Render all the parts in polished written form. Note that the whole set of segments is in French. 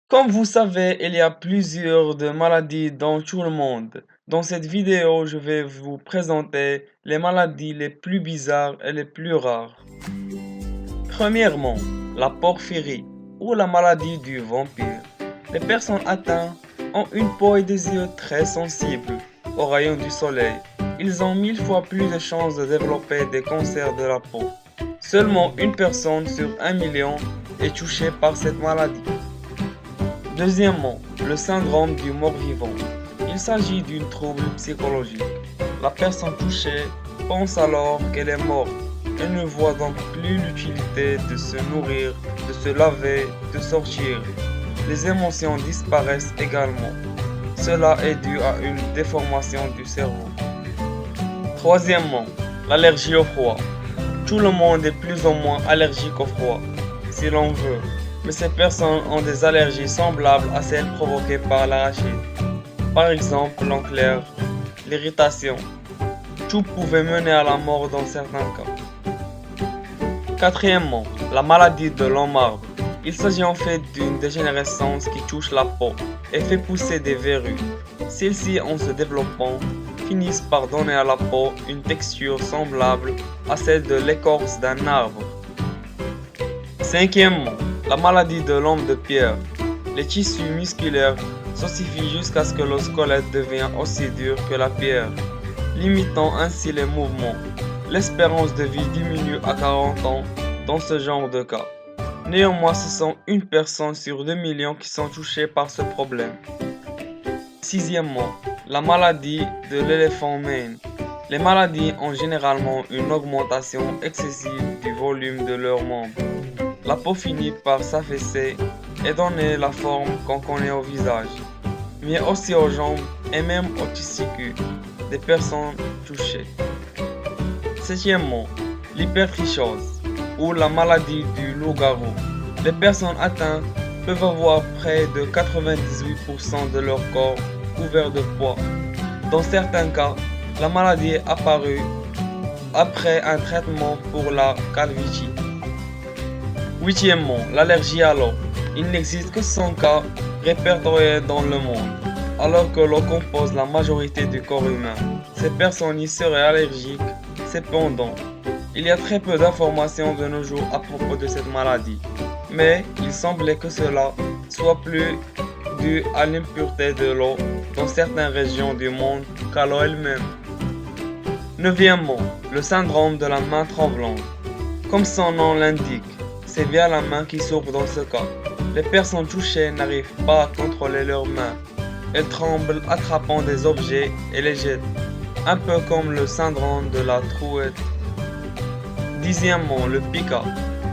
Comme vous savez, il y a plusieurs de maladies dans tout le monde. Dans cette vidéo, je vais vous présenter les maladies les plus bizarres et les plus rares. Premièrement, la porphyrie ou la maladie du vampire. Les personnes atteintes ont une peau et des yeux très sensibles aux rayons du soleil. Ils ont 1000 fois plus de chances de développer des cancers de la peau. Seulement une personne sur 1 million est touchée par cette maladie. Deuxièmement, le syndrome du mort-vivant. Il s'agit d'un trouble psychologique. La personne touchée pense alors qu'elle est morte. Elle ne voit donc plus l'utilité de se nourrir, de se laver, de sortir. Les émotions disparaissent également. Cela est dû à une déformation du cerveau. Troisièmement, l'allergie au froid. Tout le monde est plus ou moins allergique au froid, si l'on veut. Mais ces personnes ont des allergies semblables à celles provoquées par l'arachide. Par exemple, l'enclair, l'irritation. Tout pouvait mener à la mort dans certains cas. Quatrièmement, la maladie de l'homme arbre. Il s'agit en fait d'une dégénérescence qui touche la peau et fait pousser des verrues. Celles-ci, en se développant, finissent par donner à la peau une texture semblable à celle de l'écorce d'un arbre. Cinquièmement, la maladie de l'homme de pierre. Les tissus musculaires s'ossifient jusqu'à ce que le squelette devienne aussi dur que la pierre, limitant ainsi les mouvements. L'espérance de vie diminue à 40 ans dans ce genre de cas. Néanmoins, ce sont une personne sur 2 millions qui sont touchées par ce problème. Sixièmement, la maladie de l'éléphant Maine. Les maladies ont généralement une augmentation excessive du volume de leurs membres. La peau finit par s'affaisser et donner la forme qu'on connaît au visage, mais aussi aux jambes et même aux testicules des personnes touchées. Septièmement, l'hypertrichose ou la maladie du loup-garou. Les personnes atteintes peuvent avoir près de 98% de leur corps couvert de poids. Dans certains cas, la maladie est apparue après un traitement pour la calvitie. Huitièmement, l'allergie à l'eau. Il n'existe que 100 cas répertoriés dans le monde, alors que l'eau compose la majorité du corps humain. Ces personnes y seraient allergiques. Cependant, il y a très peu d'informations de nos jours à propos de cette maladie, mais il semblait que cela soit plus dû à l'impureté de l'eau dans certaines régions du monde qu'à l'eau elle-même. Neuvièmement, le syndrome de la main tremblante. Comme son nom l'indique, c'est bien la main qui souffre dans ce cas. Les personnes touchées n'arrivent pas à contrôler leurs mains. Elles tremblent attrapant des objets et les jettent, un peu comme le syndrome de la trouette. Dixièmement, le pica.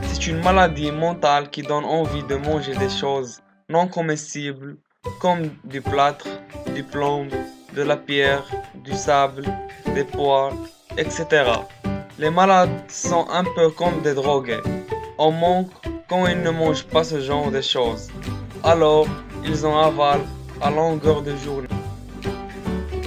C'est une maladie mentale qui donne envie de manger des choses non comestibles comme du plâtre, du plomb, de la pierre, du sable, des poires, etc. Les malades sont un peu comme des drogués. On manque quand ils ne mangent pas ce genre de choses. Alors, ils en avalent à longueur de journée.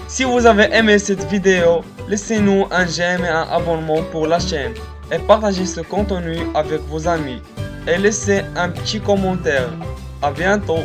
Si vous avez aimé cette vidéo, laissez-nous un j'aime et un abonnement pour la chaîne. Et partagez ce contenu avec vos amis. Et laissez un petit commentaire. À bientôt.